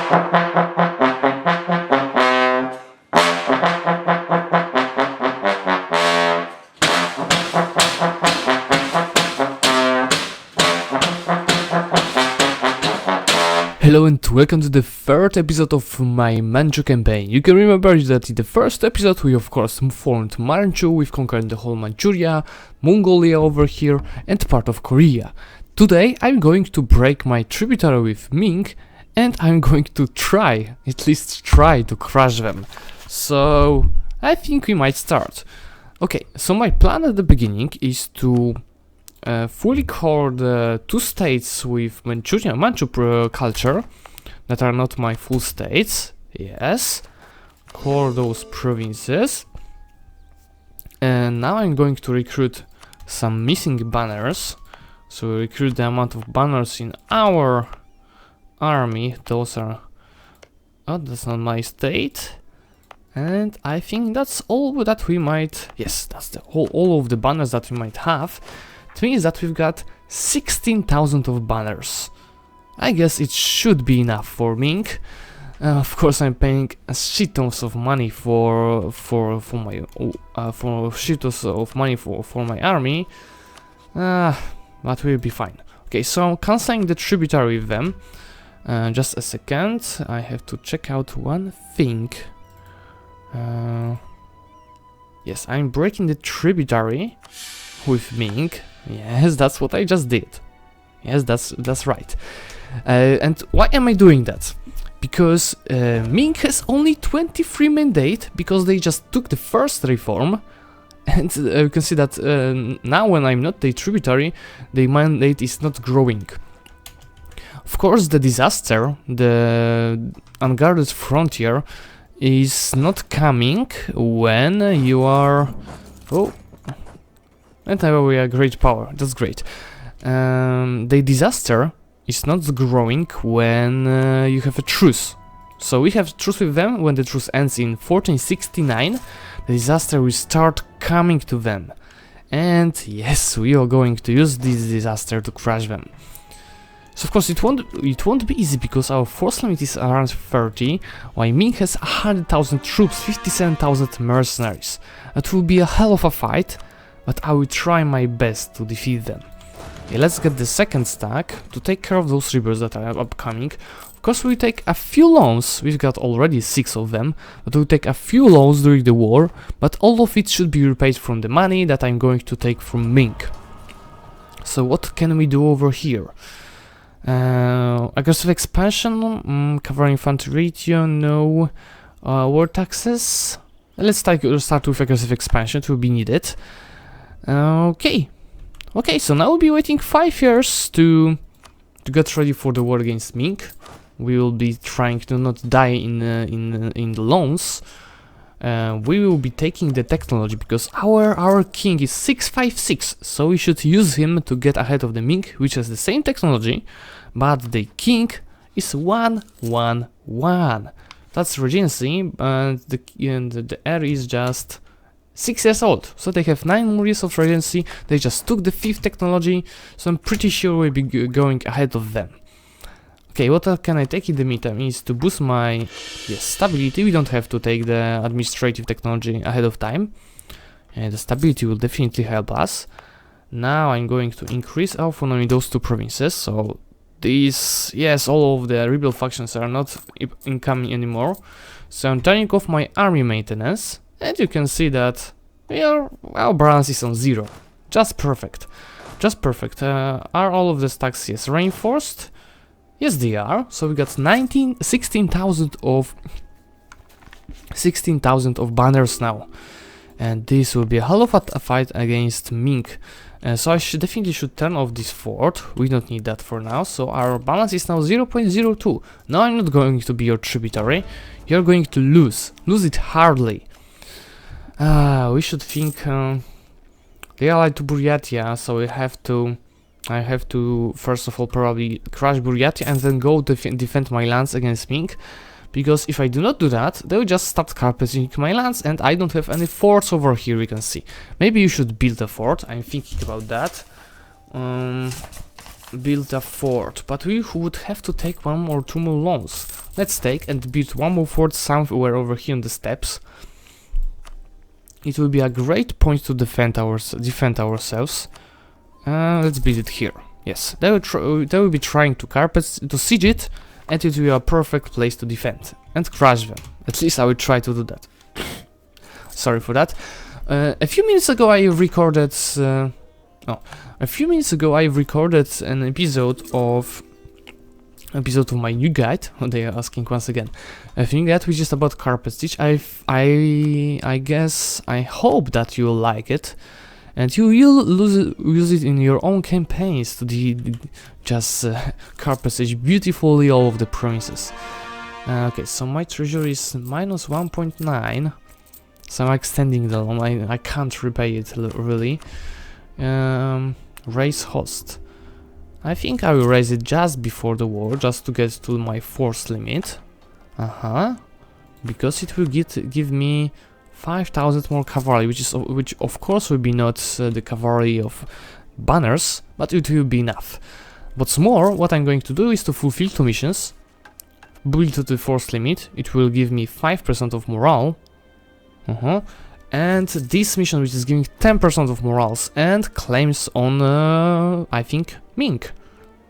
Hello and welcome to the third episode of my Manchu campaign. You can remember that in the first episode we of course formed Manchu, we've conquered the whole Manchuria, Mongolia over here and part of Korea. Today I'm going to break my tributary with Ming and I'm going to try, at least try to crush them. So I think we might start. Okay, so my plan at the beginning is to fully core the two states with Manchu culture that are not my full states. Yes, core those provinces. And now I'm going to recruit some missing banners. So recruit the amount of banners in our army. Those are... oh, that's not my state. And I think that's all that we might... yes, that's the all of the banners that we might have. It means that we've got 16,000 of banners. I guess it should be enough for Ming. Of course, I'm paying a shit tons of money for my army, but we'll be fine. Okay, so I'm canceling the tributary with them. Just a second, I have to check out one thing. Yes, I'm breaking the tributary with Ming. Yes, that's what I just did. Yes, that's right. And why am I doing that? Because Ming has only 23 mandate because they just took the first reform, and you can see that now when I'm not the tributary, the mandate is not growing. Of course, the disaster, the unguarded frontier, is not coming when you are... oh. And we are great power, that's great. The disaster is not growing when you have a truce. So we have truce with them. When the truce ends in 1469, the disaster will start coming to them. And yes, we are going to use this disaster to crush them. So of course it won't be easy because our force limit is around 30, while Ming has 100,000 troops, 57,000 mercenaries. It will be a hell of a fight, but I will try my best to defeat them. Okay, let's get the second stack to take care of those rebels that are upcoming. Of course, we take a few loans. We've got already 6 of them, but we'll take a few loans during the war, but all of it should be repaid from the money that I'm going to take from Ming. So what can we do over here? Aggressive expansion, covering infantry region, no. War taxes. Let's start with aggressive expansion, it will be needed. Okay, so now we'll be waiting 5 years to get ready for the war against Ming. We will be trying to not die in the loans. We will be taking the technology because our king is 656, so we should use him to get ahead of the Ming, which has the same technology, but the king is 111. That's regency, and the heir is just 6 years old, so they have 9 more years of regency. They just took the 5th technology, so I'm pretty sure we'll be going ahead of them. Okay, what can I take in the meantime is to boost my stability. We don't have to take the administrative technology ahead of time, and the stability will definitely help us. Now I'm going to increase our autonomy in those 2 provinces, so these, yes, all of the rebel factions are not incoming anymore. So I'm turning off my army maintenance. And you can see that our balance is on 0. Just perfect. Just perfect. Are all of the stacks, yes, reinforced? Yes, they are. So we got 16,000 of banners now. And this will be a hell of a fight against Ming. So I definitely should turn off this fort. We don't need that for now. So our balance is now 0.02. Now I'm not going to be your tributary. You're going to lose it hardly. We should think they allied to Buryatia, so I have to first of all probably crush Buryatia and then go defend my lands against Ming, because if I do not do that, they will just start carpeting my lands and I don't have any forts over here. We can see. Maybe you should build a fort. I'm thinking about that. Build a fort, but we would have to take 1 or 2 more loans. let's take and build one more fort somewhere over here on the steps. It will be a great point to defend ourselves. Let's build it here. Yes, they will be trying to siege it, and it will be a perfect place to defend and crush them. At least I will try to do that. Sorry for that. A few minutes ago I recorded an episode of my new guide. They are asking once again. A new guide which is about carpet stitch. I guess I hope that you will like it, and you will use it in your own campaigns to just carpet stitch beautifully all of the promises. Okay, so my treasure is minus 1.9. So I'm extending the loan. I can't repay it really. Raise host. I think I will raise it just before the war, just to get to my force limit. Because it will give me 5,000 more cavalry, which of course will be not the cavalry of banners, but it will be enough. What's more, what I'm going to do is to fulfill 2 missions, build to the force limit. It will give me 5% of morale. And this mission, which is giving 10% of morals and claims on, I think, Ming.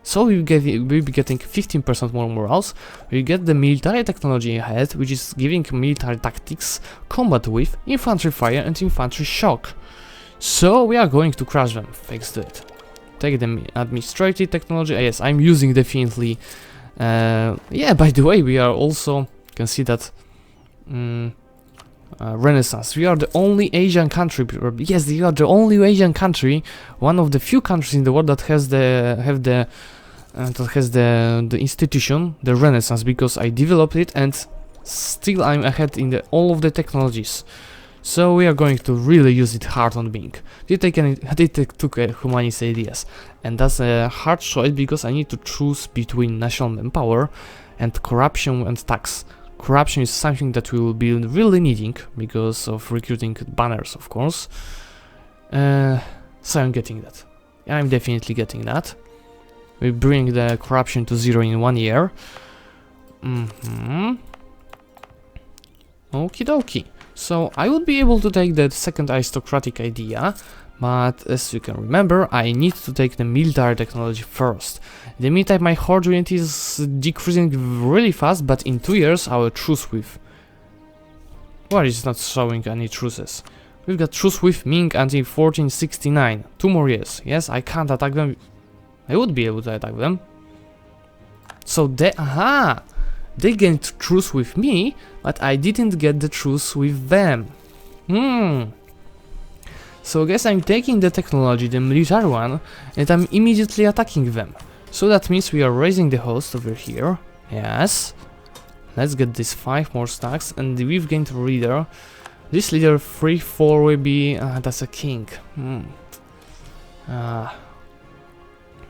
So we'll be getting 15% more morals. We get the military technology ahead, which is giving military tactics, combat with, infantry fire and infantry shock. So we are going to crush them, thanks to it. Take the administrative technology. Yes, I'm using definitely. Yeah, by the way, we are also, you can see that Renaissance. We are the only Asian country. Yes, we are the only Asian country, one of the few countries in the world that has the institution, the Renaissance, because I developed it and still I'm ahead in all of the technologies. So we are going to really use it hard on Ming. They took humanist ideas, and that's a hard choice because I need to choose between national manpower and corruption and tax. Corruption is something that we will be really needing because of recruiting banners, of course. So I'm getting that. I'm definitely getting that. We bring the corruption to 0 in 1 year. Okie dokie. So I would be able to take the second aristocratic idea, but as you can remember, I need to take the military technology first. In the meantime, my horde unit is decreasing really fast, but in 2 years I will truce with... Well, it's not showing any truces. We've got truce with Ming until 1469. 2 more years. Yes, I can't attack them. I would be able to attack them. So they... Aha! They gained truce with me, but I didn't get the truce with them. So I guess I'm taking the technology, the military one, and I'm immediately attacking them. So that means we are raising the host over here. Yes. Let's get this 5 more stacks, and we've gained a leader. This leader 3-4 will be... that's a king.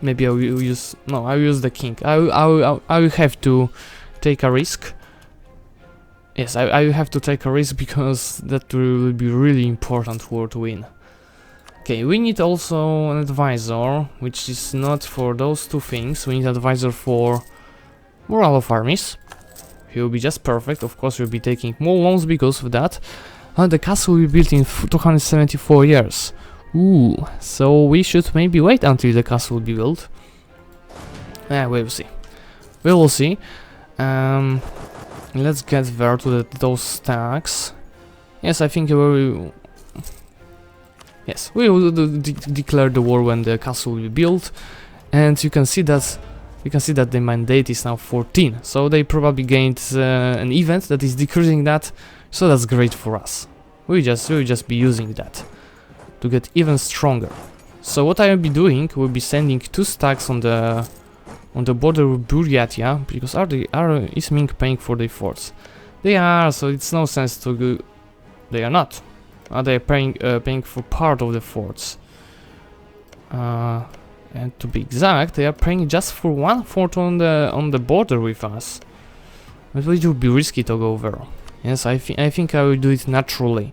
Maybe I will use... No, I will use the king. I will have to take a risk. Yes, I will have to take a risk because that will be really important war to win. Okay, we need also an advisor, which is not for those 2 things. We need an advisor for morale of armies. He will be just perfect. Of course, we'll be taking more loans because of that. And the castle will be built in 274 years. Ooh, so we should maybe wait until the castle will be built. Yeah, we will see. We will see. Let's get there to those stacks. Yes, I think we will... Yes, we will declare the war when the castle will be built, and you can see that the mandate is now 14. So they probably gained an event that is decreasing that. So that's great for us. We will just be using that to get even stronger. So what I will be doing, we'll be sending 2 stacks on the border with Buryatia, because is Ming paying for their forts? They are, so it's no sense to go. They are not. They are paying for part of the forts. And to be exact, they are paying just for 1 fort on the border with us. But it would be risky to go there. Yes, I think I will do it naturally.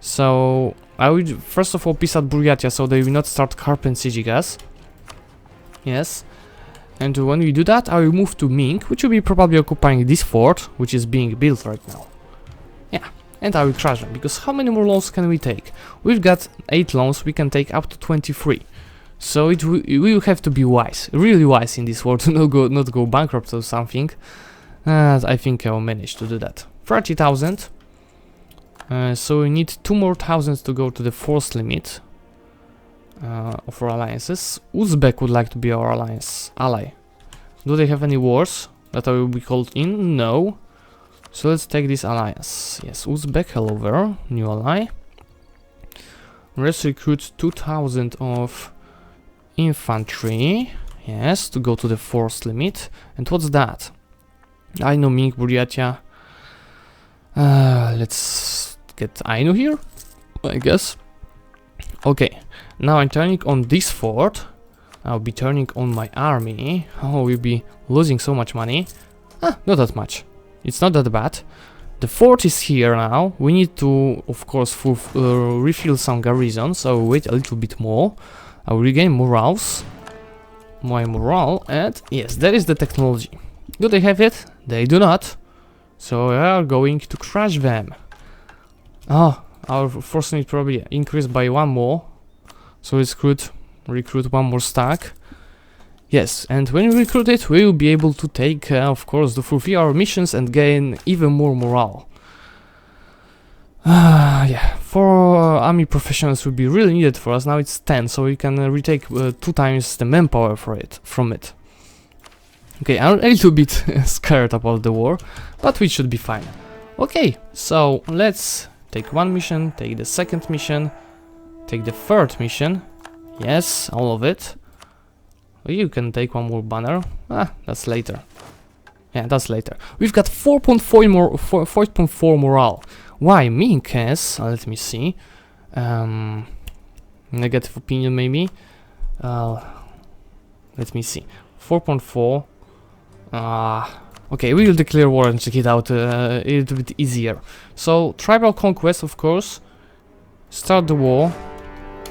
So I will first of all peace out Buryatia, so they will not start carpet sieging us. Yes. And when we do that, I will move to Ming, which will be probably occupying this fort, which is being built right now. Yeah, and I will crush them, because how many more loans can we take? We've got 8 loans, we can take up to 23. So we will have to be wise, really wise in this war to not go bankrupt or something. I think I will manage to do that. 30,000. So we need 2 more thousands to go to the force limit of our alliances. Uzbek would like to be our ally. Do they have any wars that I will be called in? No. So let's take this alliance. Yes, Uzbek, hello there, new ally. Let's recruit 2,000 of infantry. Yes, to go to the force limit. And what's that? I know Ming, Buryatia. Let's get Ainu here, I guess. Okay, now I'm turning on this fort. I'll be turning on my army. Oh, we'll be losing so much money. Not that much. It's not that bad. The fort is here now. We need to, of course, refill some garrisons. So I'll wait a little bit more. I'll regain my morale, and yes, that is the technology. Do they have it? They do not. So we are going to crush them. Oh, our force need probably increased by 1 more. So let's recruit 1 more stack. Yes, and when we recruit it, we will be able to take, of course, to fulfill our missions and gain even more morale. Yeah, 4 army professionals will be really needed for us. Now it's 10, so we can retake 2 times the manpower from it. Okay, I'm a little bit scared about the war, but we should be fine. Okay, so let's take 1 mission, take the 2nd mission, take the 3rd mission. Yes, all of it. You can take 1 more banner. That's later. Yeah, that's later. We've got 4.4 morale. Why? Ming has, let me see. Negative opinion maybe. Let me see. 4.4. Okay, we will declare war and check it out a little bit easier. So, tribal conquest, of course. Start the war.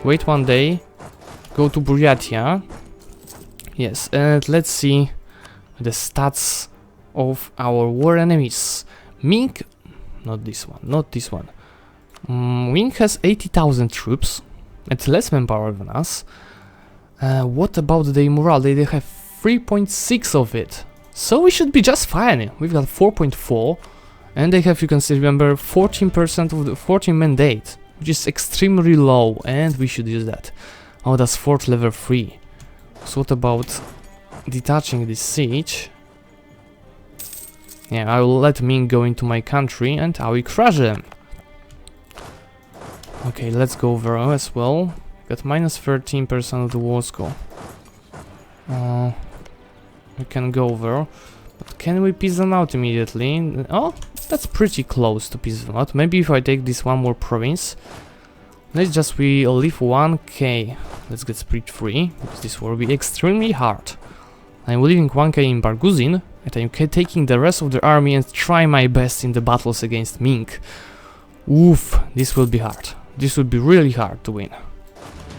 Wait 1 day. Go to Buryatia. Yes, and let's see the stats of our war enemies. Ming, not this one. Ming has 80,000 troops. It's less manpower than us. What about the morale? They have 3.6 of it. So we should be just fine. We've got 4.4, and they have, you can see, remember, 14% of the 14 mandate, which is extremely low, and we should use that. Oh, that's fort level 3. So what about detaching this siege? Yeah, I will let Ming go into my country, and I will crush them. Okay, let's go over as well. Got minus 13% of the war score. We can go over, but can we piece them out immediately? Oh, that's pretty close to piece them out. Maybe if I take this 1 more province, let's just leave 1k. Let's get split free, because this will be extremely hard. I'm leaving 1k in Barguzin, and I'm taking the rest of the army and try my best in the battles against Ming. Oof, this will be hard. This will be really hard to win.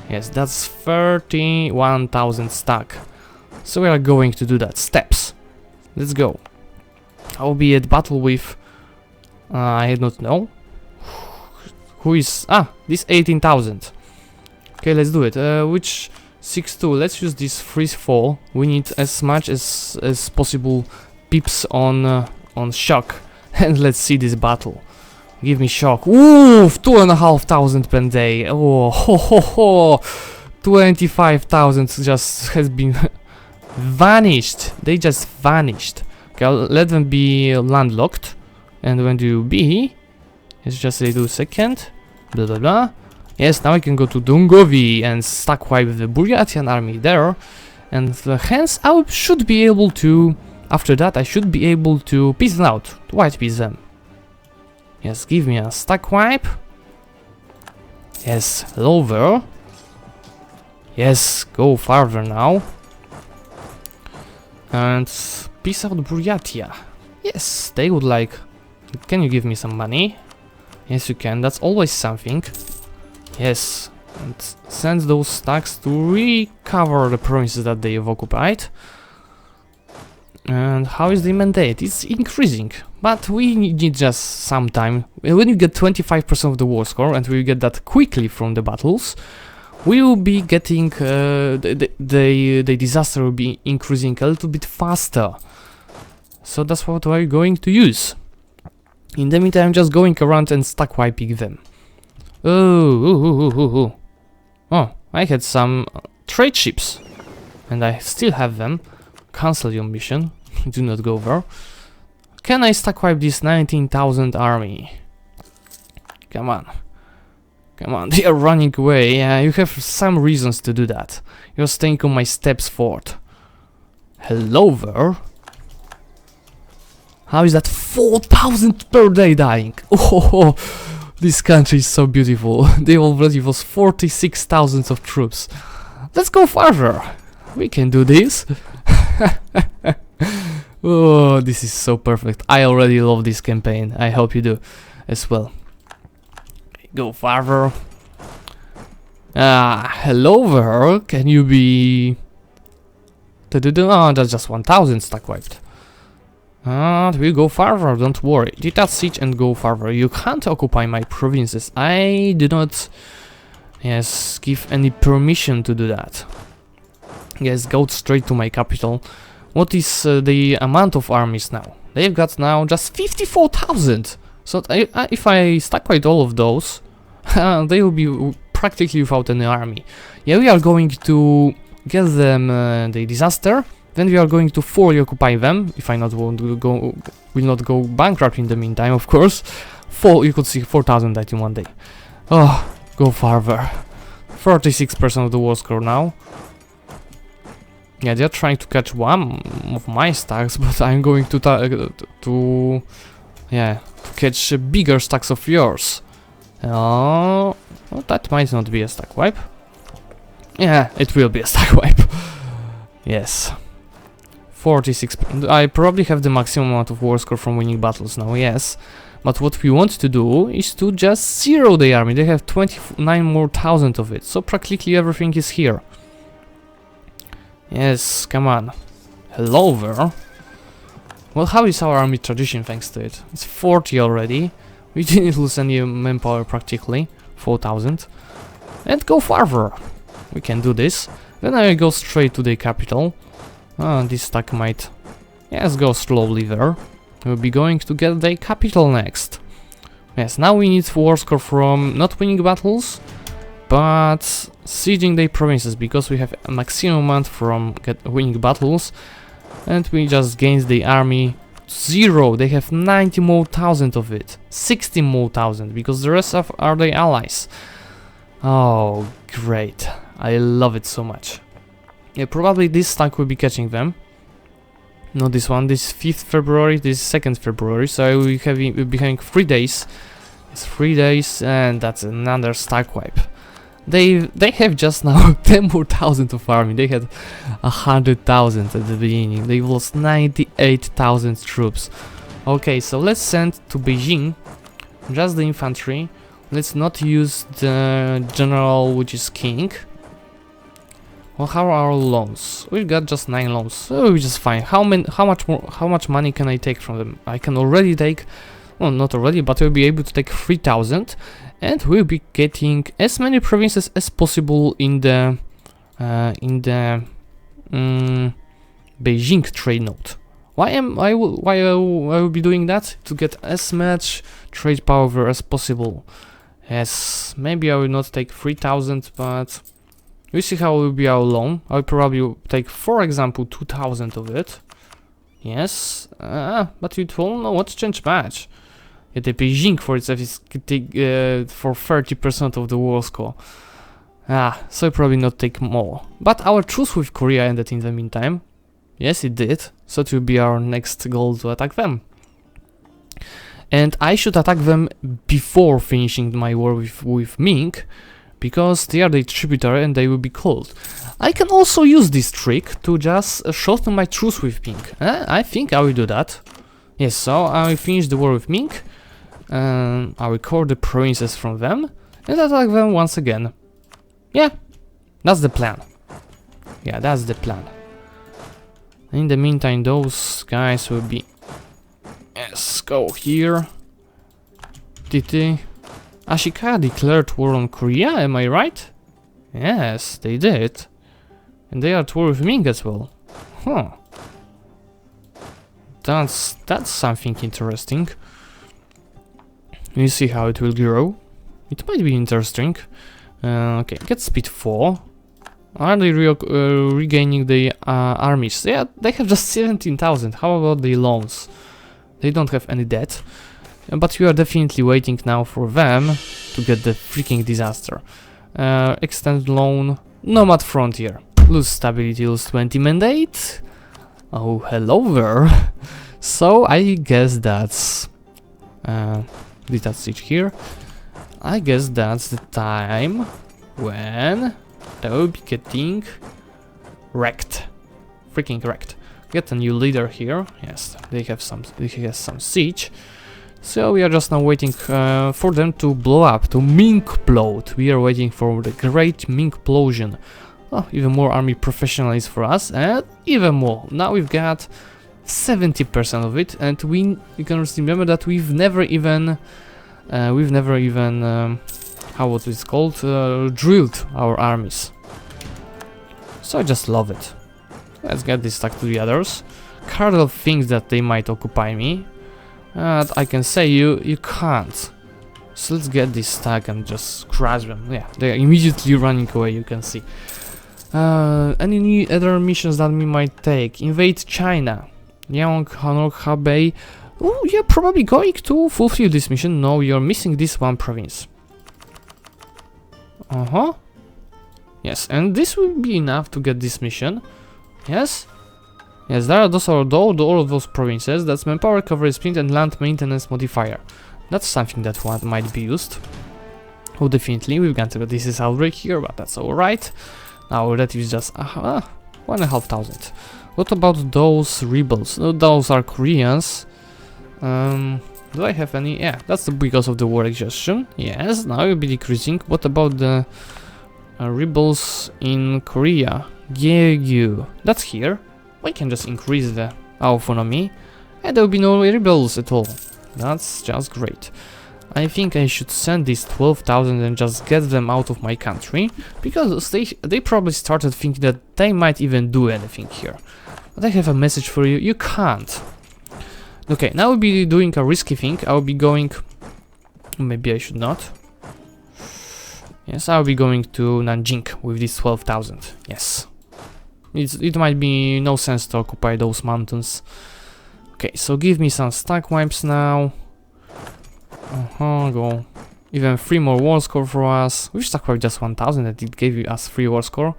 Yes, that's 31,000 stack. So we are going to do that. Steps. Let's go. I will be at battle with... I don't know. Who is... this 18,000. Okay, let's do it. Which 6-2? Let's use this freeze fall. We need as much as possible pips on shock. And let's see this battle. Give me shock. Oof! 2,500 per day. Oh, ho, ho, ho. 25,000 just has been vanished. They just vanished. Okay, I'll let them be landlocked. And when do you be? It's just they do second. Blah blah blah. Yes, now I can go to Dungovi and stack wipe the Buryatian army there. And hence I should be able to, after that I should be able to piece them out, to white piece them. Yes, give me a stack wipe. Yes, lower. Yes, go farther now. And piece out Buryatia. Yes, they would like... Can you give me some money? Yes, you can, that's always something. Yes, and send those stacks to recover the provinces that they have occupied. And how is the mandate? It's increasing, but we need just some time. When you get 25% of the war score, and we get that quickly from the battles, we will be getting the disaster will be increasing a little bit faster. So that's what we're going to use. In the meantime, I'm just going around and stack wiping them. Oh, I had some trade ships, and I still have them. Cancel your mission. Do not go there. Can I stack wipe this 19,000 army? Come on. Come on, they are running away. Yeah, you have some reasons to do that. You're staying on my steps fort. Hello there. How is that 4,000 per day dying? Oh, this country is so beautiful. They already was 46,000 of troops. Let's go farther. We can do this. Oh, this is so perfect. I already love this campaign. I hope you do as well. Go farther. Hello there. Can you be... Oh, that's just 1,000 stack wiped. We go farther, don't worry. Detach siege and go farther. You can't occupy my provinces. I do not... Yes, give any permission to do that. Yes, go straight to my capital. What is the amount of armies now? They've got now just 54,000. So if I stack quite all of those, they will be practically without any army. Yeah, we are going to get them the disaster. Then we are going to fully occupy them. If I not will not go bankrupt in the meantime, of course. You could see 4,000 died in one day. Oh, go farther. 36% of the war score now. Yeah, they're trying to catch one of my stacks, but I'm going to catch bigger stacks of yours. Well, that might not be a stack wipe. Yeah, it will be a stack wipe. Yes. 46. I probably have the maximum amount of war score from winning battles now, yes. But what we want to do is to just zero the army. They have 29 more thousand of it, so practically everything is here. Yes, come on. Hello there. Well, how is our army tradition thanks to it? It's 40 already. We didn't lose any manpower practically. 4,000. And go farther. We can do this. Then I go straight to the capital. This stack might... Yes, go slowly there. We'll be going to get the capital next. Yes, now we need war score from not winning battles, but sieging the provinces, because we have a maximum amount from winning battles, and we just gained the army 0. They have 90 more thousand of it, 60 more thousand, because the rest are the allies. Oh, great! I love it so much. Yeah, probably this stack will be catching them. Not this one. This 5th February. This 2nd February. So I will be having 3 days. It's 3 days, and that's another stack wipe. They have just now 10 more thousand of army. They had 100,000 at the beginning. They lost 98,000 troops. Okay, so let's send to Beijing just the infantry. Let's not use the general, which is king. Well, how are our loans? We've got just 9 loans, so which is fine. How much money can I take from them? I can already take, well, not already, but we'll be able to take 3,000, and we'll be getting as many provinces as possible in the Beijing trade node. Why I will be doing that? To get as much trade power as possible. Yes, maybe I will not take 3,000, but we see how will be our loan. I'll probably take, for example, 2,000 of it. Yes, but it will not change much. Yeah, the Beijing for itself is for 30% of the war score. So I'll probably not take more. But our truce with Korea ended in the meantime. Yes, it did. So it will be our next goal to attack them. And I should attack them before finishing my war with Ming, because they are the tributary and they will be cold. I can also use this trick to just shorten my truce with Ming. I think I will do that. Yes, so I will finish the war with Ming, I will core the provinces from them, and attack them once again. Yeah, that's the plan. Yeah, that's the plan. In the meantime, those guys will be... Yes, go here. Titi. Ashika declared war on Korea, am I right? Yes, they did. And they are at war with Ming as well. Huh. That's something interesting. We'll see how it will grow. It might be interesting. Okay, get speed 4. Are they regaining the armies? Yeah, they have just 17,000. How about the loans? They don't have any debt. But we are definitely waiting now for them to get the freaking disaster. Extend loan. Nomad frontier. Lose stability, lose 20 mandate. Oh, hello there. So I guess that's... detach siege here. I guess that's the time when they will be getting wrecked. Freaking wrecked. Get a new leader here. Yes, they have some siege. So we are just now waiting for them to blow up, to Ming-plode. We are waiting for the great Ming-plosion. Oh, even more army professionalism for us, and even more. Now we've got 70% of it, and you can remember that we've never even how what is called drilled our armies. So I just love it. Let's get this stuck to the others. Cardinal thinks that they might occupy me. I can say you can't. So let's get this stack and just crush them. Yeah, they are immediately running away, you can see. Any other missions that we might take? Invade China. Yang, Hanok, Hebei. Oh, you're probably going to fulfill this mission. No, you're missing this one province. Yes, and this will be enough to get this mission. Yes? Yes, those are all of those provinces. That's manpower, coverage, sprint, and land maintenance modifier. That's something that one might be used. Oh, definitely. We've got this is outbreak here, but that's alright. Now that is just 1,500. What about those rebels? No, those are Koreans. Do I have any? Yeah, that's because of the war exhaustion. Yes, now it will be decreasing. What about the rebels in Korea? Gyeongju. That's here. We can just increase the autonomy, and there will be no rebels at all. That's just great. I think I should send these 12,000 and just get them out of my country, because they probably started thinking that they might even do anything here. But I have a message for you, you can't. Okay, now I'll be doing a risky thing. I'll be going... Maybe I should not. Yes, I'll be going to Nanjing with these 12,000. Yes. It might be no sense to occupy those mountains. Okay, so give me some stack wipes now. Go. Even 3 more war score for us. We stack wipe just 1,000 and it gave us 3 war score.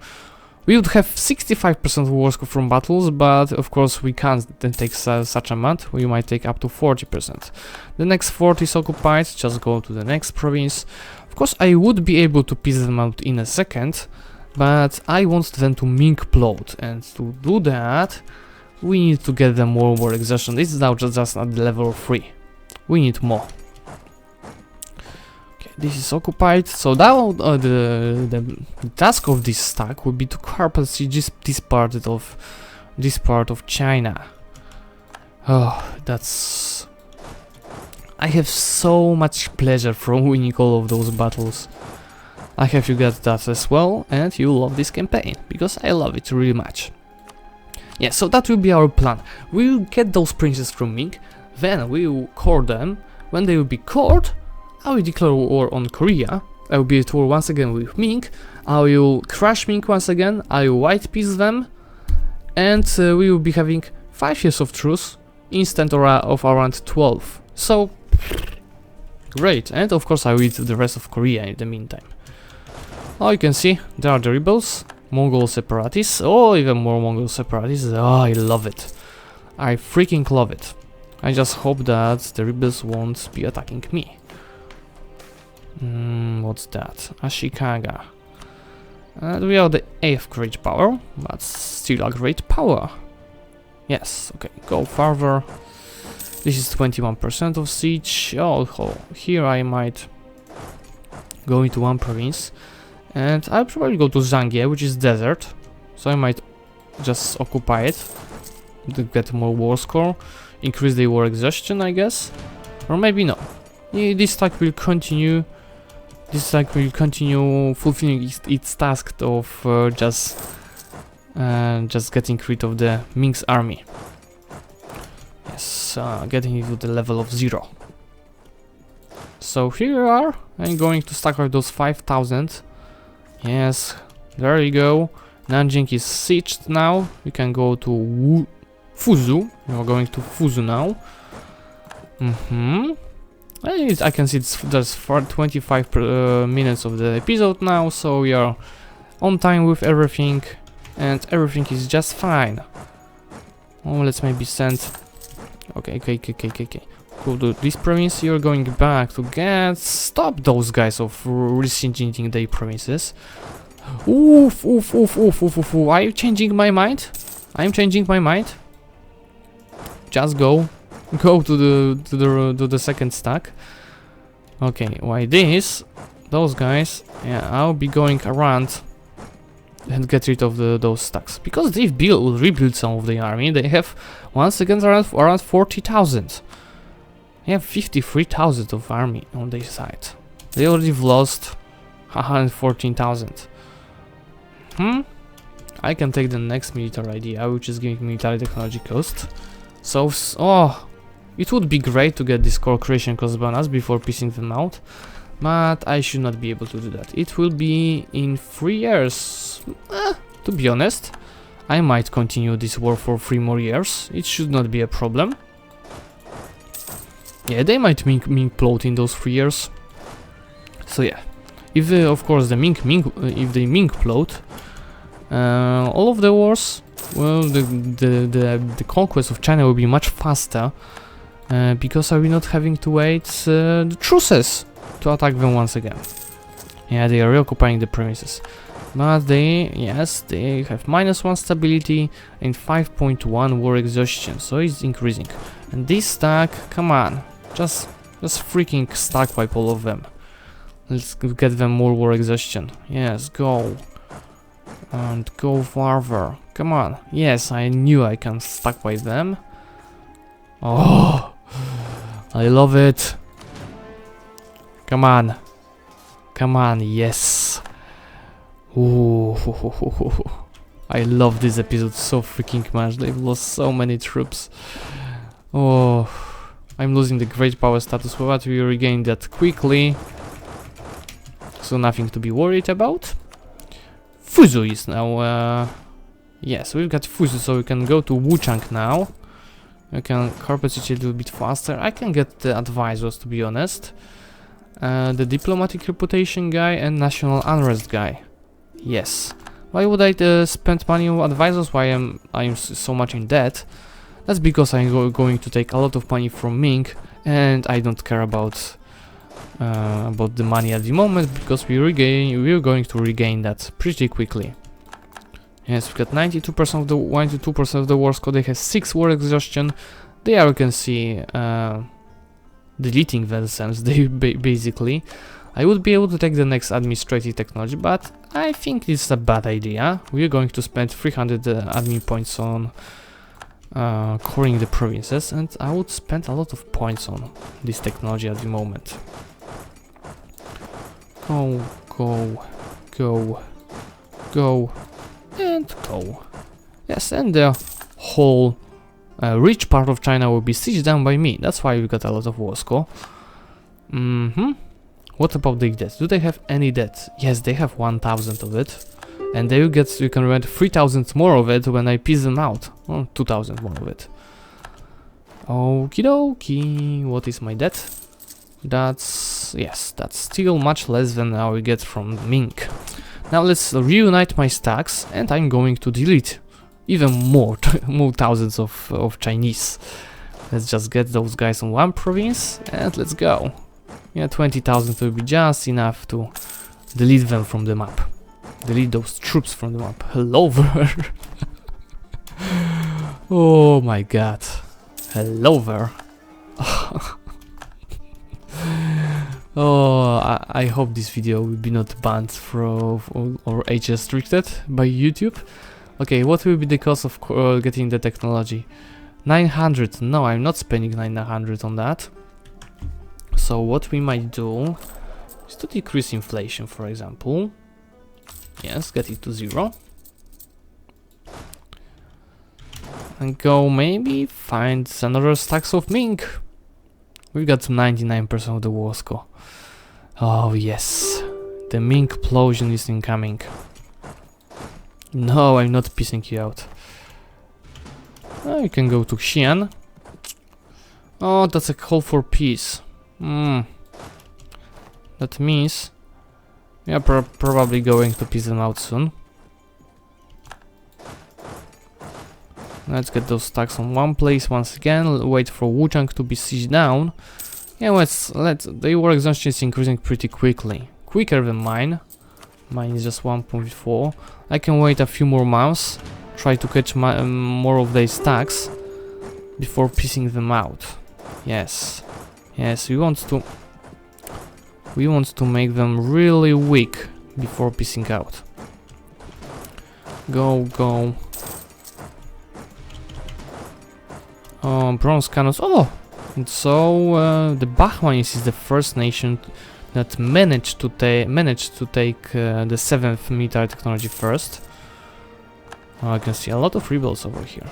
We would have 65% war score from battles, but of course we can't then take such amount. We might take up to 40%. The next 40 is occupied, just go to the next province. Of course I would be able to piece them out in a second, but I want them to Ming-plode, and to do that we need to get them more war exhaustion. This is now just at level 3. We need more. This is occupied, so now the task of this stack would be to carpet siege this part of China. Oh, that's... I have so much pleasure from winning all of those battles. I have you get that as well, and you love this campaign, because I love it really much. Yeah, so that will be our plan. We'll get those princes from Ming, then we will core them. When they will be cored, I will declare war on Korea. I will be at war once again with Ming. I will crush Ming once again. I will white piece them, and we will be having 5 years of truce instead of around 12. So great, and of course I will eat the rest of Korea in the meantime. Oh, you can see there are the rebels, Mongol separatists. Oh, even more Mongol separatists. Oh, I love it. I freaking love it. I just hope that the rebels won't be attacking me. What's that? Ashikaga. We are the 8th great power, but still a great power. Yes, okay, go further. This is 21% of siege. Oh, here I might go into one province. And I'll probably go to Zhangye, which is desert. So I might just occupy it. to get more war score, increase the war exhaustion, I guess, or maybe no. Yeah, this stack will continue. This stack will continue fulfilling its task of just getting rid of the Ming's army. Yes, getting it to the level of 0. So here we are. I'm going to stack out those 5,000. Yes, there you go. Nanjing is sieged now. We can go to Fuzu. We are going to Fuzu now. I can see there's 25 minutes of the episode now, so we are on time with everything, and everything is just fine. Oh, let's maybe send. Okay. Go to this province. You're going back to get. Stop those guys of rescinding their provinces. Oof. Are you changing my mind? I'm changing my mind. Just go to the second stack. Okay, why this? Those guys. Yeah, I'll be going around and get rid of those stacks because they've rebuilt some of the army. They have once again around 40,000. They have 53,000 of army on their side. They already lost 114,000. I can take the next military idea, which is giving military technology cost. So, it would be great to get this core creation cost bonus before piecing them out, but I should not be able to do that. It will be in 3 years. To be honest, I might continue this war for 3 more years. It should not be a problem. Yeah, they might Ming plot in those 3 years. So yeah, if of course the Ming plot, all of the wars, well, the conquest of China will be much faster, because I will not having to wait the truces to attack them once again. Yeah, they are reoccupying the premises, but they have -1 stability and 5.1 war exhaustion, so it's increasing. And this stack, come on, just freaking stack wipe all of them. Let's get them more war exhaustion. Yes, go. And go farther. Come on. Yes, I knew I can stack wipe them. Oh, I love it. Come on. Come on, yes. Ooh. I love this episode so freaking much. They've lost so many troops. Oh, I'm losing the great power status, but we regain that quickly. So nothing to be worried about. Fuzu is now, yes, we've got Fuzu, so we can go to Wuchang now. I can carpet it a little bit faster. I can get the advisors, to be honest. The diplomatic reputation guy and national unrest guy. Yes. Why would I spend money on advisors? Why I'm so much in debt? That's because I'm going to take a lot of money from Ming, and I don't care about the money at the moment, because we're going to regain that pretty quickly. Yes, we've got 92% of the 1 to 2% of the war score. They have 6 war exhaustion. There you can see deleting themselves. They basically. I would be able to take the next administrative technology, but I think it's a bad idea. We're going to spend 300 admin points on coring the provinces, and I would spend a lot of points on this technology at the moment. Go, and go. Yes, and the whole rich part of China will be sieged down by me. That's why we got a lot of war score. What about the debt? Do they have any debt? Yes, they have 1,000 of it. And they will get, you can rent 3,000 more of it when I piece them out. Oh, 2,000 more of it. Okie dokie. What is my debt? That's, yes, that's still much less than I will get from Ming. Now let's reunite my stacks, and I'm going to delete even more thousands of Chinese. Let's just get those guys on one province, and let's go. Yeah, 20,000 will be just enough to delete them from the map. Delete those troops from the map. Hello there. Oh my god. Hello there. Oh, I hope this video will be not banned from or age restricted by YouTube. Okay, what will be the cost of getting the technology? 900. No, I'm not spending 900 on that. So what we might do is to decrease inflation, for example. Yes, get it to 0. And go maybe find another stacks of Ming. We got 99% of the war score. Oh yes, the Ming explosion is incoming. No, I'm not pissing you out. Oh, you can go to Xi'an. Oh, that's a call for peace. That means we are probably going to piss them out soon. Let's get those stacks on one place once again. Wait for Wuchang to be sieged down. Yeah, the war exhaustion is increasing pretty quickly. Quicker than mine. Mine is just 1.4. I can wait a few more months. Try to catch more of their stacks before pissing them out. Yes. Yes, we want to make them really weak before pissing out. Go, go. Bronze cannons. Oh! And so the Bahmanis is the first nation that managed to take the 7th military technology first. I can see a lot of rebels over here.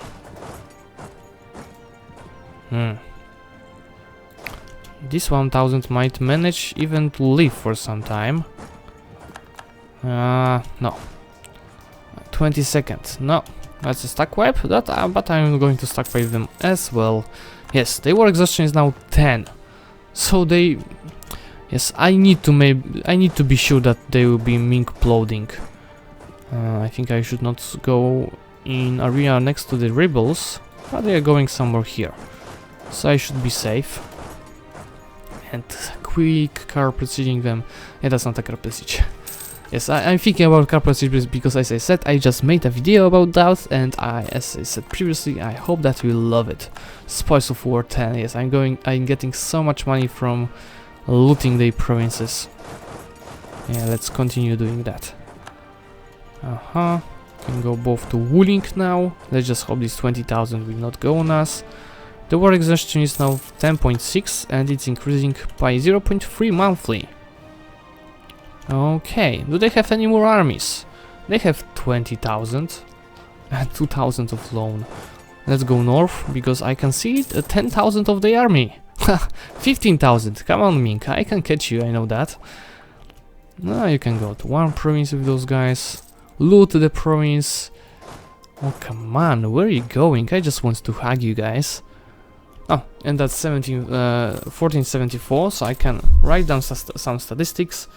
This 1000 might manage even to live for some time. No. 20 seconds. No. That's a stack wipe, but I'm going to stack wipe them as well. Yes, their war exhaustion is now 10. So they... Yes, I need to be sure that they will be Ming imploding. I think I should not go in area next to the rebels, but they are going somewhere here. So I should be safe. And quick car preceding them. Yeah, that's not a car prestige. Yes, I'm thinking about car prestige because, as I said, I just made a video about that, and as I said previously, I hope that you love it. Spoils of War 10. Yes, I'm getting so much money from looting the provinces. Yeah, let's continue doing that. Can go both to Wuling now. Let's just hope this 20,000 will not go on us. The war exhaustion is now 10.6 and it's increasing by 0.3 monthly. Okay, do they have any more armies? They have 20,000 and 2,000 of loan. Let's go north because I can see 10,000 of the army. 15,000, come on Ming, I can catch you, I know that. Now you can go to one province with those guys. Loot the province. Oh come on, where are you going? I just want to hug you guys. Oh, and that's 1474, so I can write down some statistics.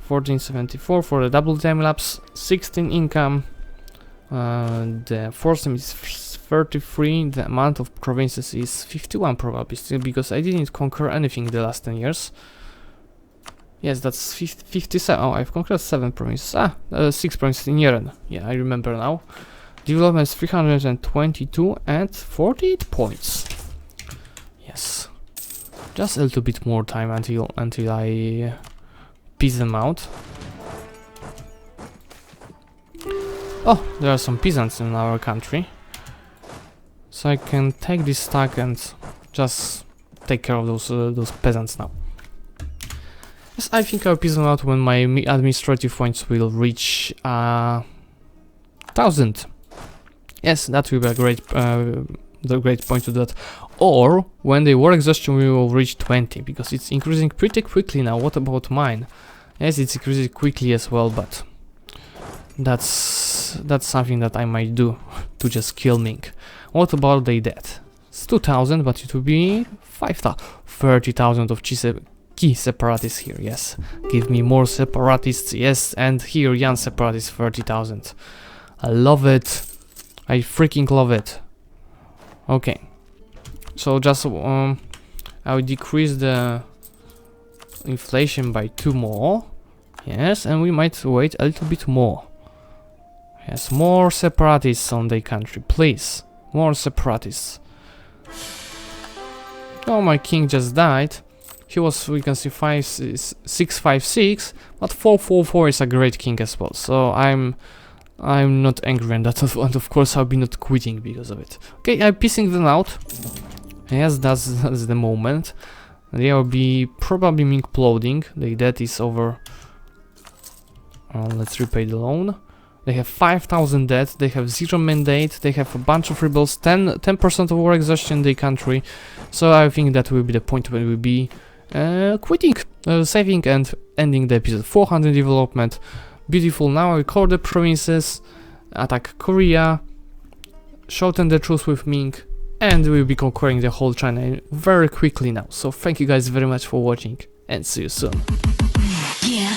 1474 for the double time lapse, 16 income, the force is 33, the amount of provinces is 51 probably still, because I didn't conquer anything the last 10 years. Yes, that's 57. Oh, I've conquered 7 provinces. 6 provinces in Yeren. Yeah, I remember now. Development is 322 and 48 points. Yes. Just a little bit more time until I piece them out. Oh, there are some peasants in our country. So I can take this stack and just take care of those peasants now. Yes, I think I'll piece them out when my administrative points will reach 1000. Yes, that will be a great point to do that. Or when the war exhaustion will reach 20, because it's increasing pretty quickly now. What about mine? Yes, it's increasing quickly as well, but that's something that I might do to just kill Ming. What about they dead? It's 2000, but it will be 30,000 of key separatists here. Yes, give me more separatists. Yes, and here young separatists 30,000. I love it. I freaking love it. Okay, so just I will decrease the inflation by 2 more. Yes, and we might wait a little bit more. Yes, more separatists on the country, please. More separatists. Oh, my king just died. He was, we can see, 656, but 444 is a great king as well. So I'm I'm not angry on that, and of course I'll be not quitting because of it. Okay, I'm piecing them out. Yes, that's the moment. They will be probably imploding. The debt is over. Let's repay the loan. They have 5,000 debt, they have 0 mandate, they have a bunch of rebels, 10% of war exhaustion in the country. So I think that will be the point when we'll be quitting, saving and ending the episode. 400 development, beautiful. Now I record the provinces, attack Korea, shorten the truce with Ming, and we'll be conquering the whole China very quickly now. So thank you guys very much for watching and see you soon. Yeah.